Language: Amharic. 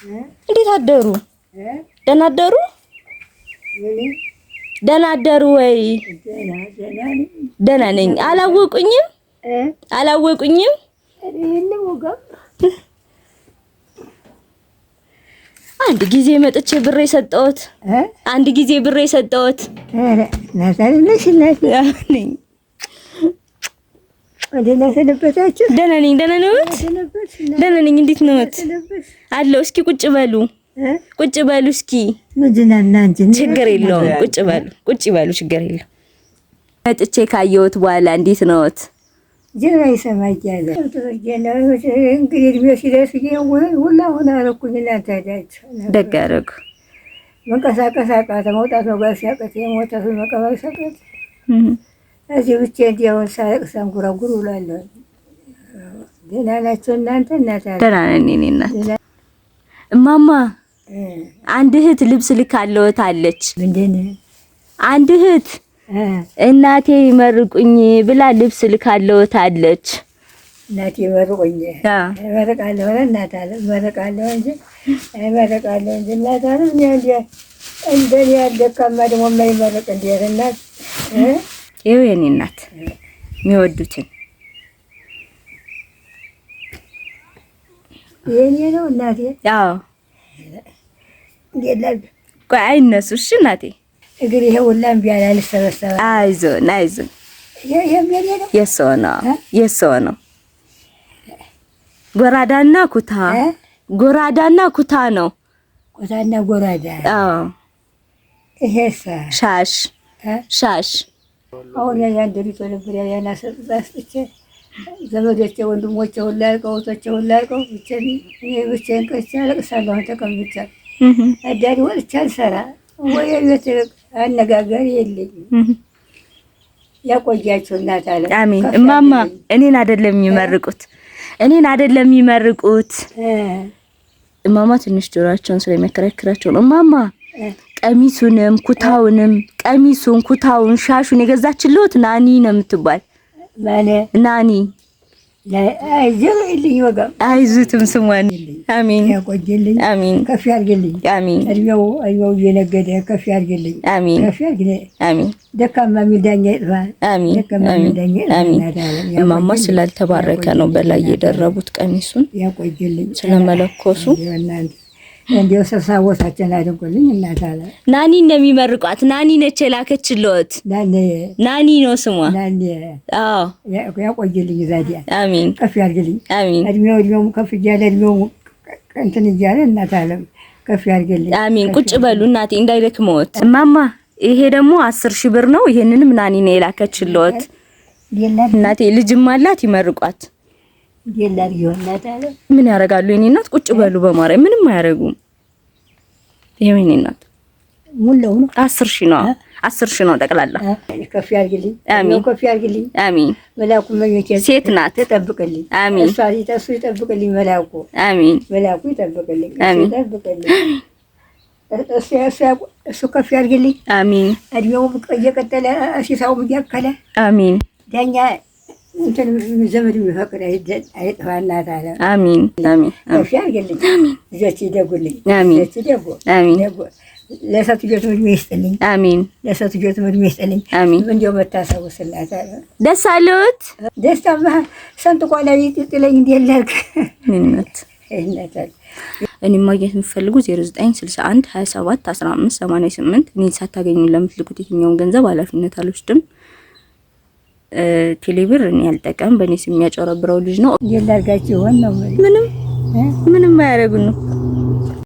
እንዴት አደሩ? ደህና አደሩ? ደህና አደሩ ወይ? ደህና ነኝ። አላወቁኝም? አላወቁኝም? አንድ ጊዜ መጥቼ ብር የሰጠሁት አንድ ጊዜ ብር የሰጠሁት ደህና ነኝ። ደህና ነዎት? ደህና ነኝ። እንዴት ነዎት? አለሁ። እስኪ ቁጭ በሉ፣ ቁጭ በሉ እስኪ። ችግር የለውም። ቁጭ በሉ፣ ቁጭ በሉ፣ ችግር የለውም። መጥቼ ካየሁት በኋላ እንዴት ነዎት? ጀራ ይሰማኛል። እንግዲህ እድሜው ሲደርስ ሁላ ሆነ አደረኩኝና ታዲያችሁ ደግ አደረጉ። መንቀሳቀስ አቃተ፣ መውጣት መጓዝ ሲያቅት፣ የሞተ ሰው መቀበል ሲያቅት እዚህ ብቻ እንዲያውን ሳለቅስ አንጎራጉር ውላለሁ። ደህና ናቸው እናንተ? ደህና ነን እኔ እናት። እማማ አንድ እህት ልብስ ልካለች። ምንድን አንድ እህት እናቴ ይመርቁኝ ብላ ልብስ ልካለች። እናቴ ይመርቁኝ ይመርቃለሁ እናት አለ ይመርቃለሁ እንጂ ይመርቃለሁ እንጂ እናት አለ እንደኔ ያልደካማ ደግሞ የማይመርቅ እንዴት እናት ይኸው የኔ እናት የሚወዱትን የኔ ነው እናቴ። አዎ እንዴት ቆይ አይነሱ። እሺ እናቴ እግር ይሄ ሁላም ቢያላ ልሰበሰበ አይዞን አይዞን። የሰው ነው የሰው ነው። ጎራዳና ኩታ ጎራዳና ኩታ ነው። ኩታና ጎራዳ። አዎ ይሄሳ ሻሽ ሻሽ። አሁን ያንደሪቶ ነበር ያናሰጥጣስጥቼ ዘመዶቼ ወንድሞቼ ሁላ አልቀውቶቼ ሁላ አልቀው ብቻዬን ቀርቼ አለቅሳለሁ። ተቀምጬ አዳሪ ወጥቼ አልሰራ ወይ ቤት አነጋገር የለኝም። ያቆያችሁ እናት አለ። አሜን። እማማ እኔን አይደለም የሚመርቁት እኔን አይደለም የሚመርቁት። እማማ ትንሽ ጆሮአቸውን ስለሚያከራክራቸው ነው። እማማ ቀሚሱንም ኩታውንም ቀሚሱን ኩታውን ሻሹን የገዛችልዎት ናኒ ነው የምትባል ማለት ናኒ አይዙትም ስሟን። አሜን ያቆይልኝ፣ አሜን ከፍ ያርግልኝ፣ አሜን እድሜው እየነገደ ከፍ ያርግልኝ፣ አሜን ከፍ ያርግልኝ፣ አሜን። ደካማ ሚዳኛ ይጥፋ፣ አሜን አሜን። እማማ ስላልተባረከ ነው በላይ የደረቡት ቀሚሱን ያቆይልኝ ስለመለኮሱ። እንዴው ሰሳቦታችን አድርጎልኝ እናት አለ። ናኒ እንደሚመርቋት ናኒ ነች የላከችልዎት። ናኒ ነው ስሟ። አዎ ያቆይልኝ ዛዲያ። አሜን ከፍ ያርግልኝ፣ አሜን። እድሜው ከፍ እያለ እድሜው እንትን እያለ እናት አለ ከፍ ያርግልኝ፣ አሜን። ቁጭ በሉ እናቴ እንዳይደክመዎት። እማማ ይሄ ደግሞ 10,000 ብር ነው። ይሄንንም ናኒ ነው የላከችልዎት። እናቴ ልጅም አላት ይመርቋት። ምን ያደርጋሉ? የኔ እናት ቁጭ በሉ በማርያም ምንም አያደርጉም። ይሄው የኔ እናት ሙላው ነው 10,000 ነው 10,000 ነው ጠቅላላ። ከፍ ያርግልኝ፣ አሜን ከፍ ያርግልኝ፣ አሜን። መላኩ መኞቴ ሴት ናት ተጠብቅልኝ፣ አሜን። እሱ ይጠብቅልኝ፣ መላኩ አሜን፣ መላኩ ይጠብቅልኝ፣ አሜን። እሱ ከፍ ያርግልኝ፣ አሜን። እድሜው እየቀጠለ ሲሳው እያከለ አሜን። ዳኛ እንትን ዘመድ የሚፈቅድ አይጥፋ እናት አለ። አሜን አሜን። ከፍ ያርግልኝ፣ ልጆች ይደጉልኝ፣ አሜን ይደጉ፣ አሜን። ለሰት ልጆች እድሜ ይስጥልኝ፣ አሜን። ለሰት ልጆች እድሜ ይስጥልኝ፣ አሜን። እንደው መታሰቡ ስላት አለ። ደስ አለዎት? ደስታማ ሰንጥቆ ላይ ጥለኝ እንደለክ ምንነት እኔ ማግኘት የምፈልጉ 0961 27 15 88 እኔ ሳታገኙ ለምትልኩት የትኛውን ገንዘብ ኃላፊነት አልወስድም። ቴሌብር እኔ ያልጠቀም በእኔ ስም የሚያጨረብረው ልጅ ነው። ይላርጋችሁ ሆነ ነው ምንም አያረጉ ነው።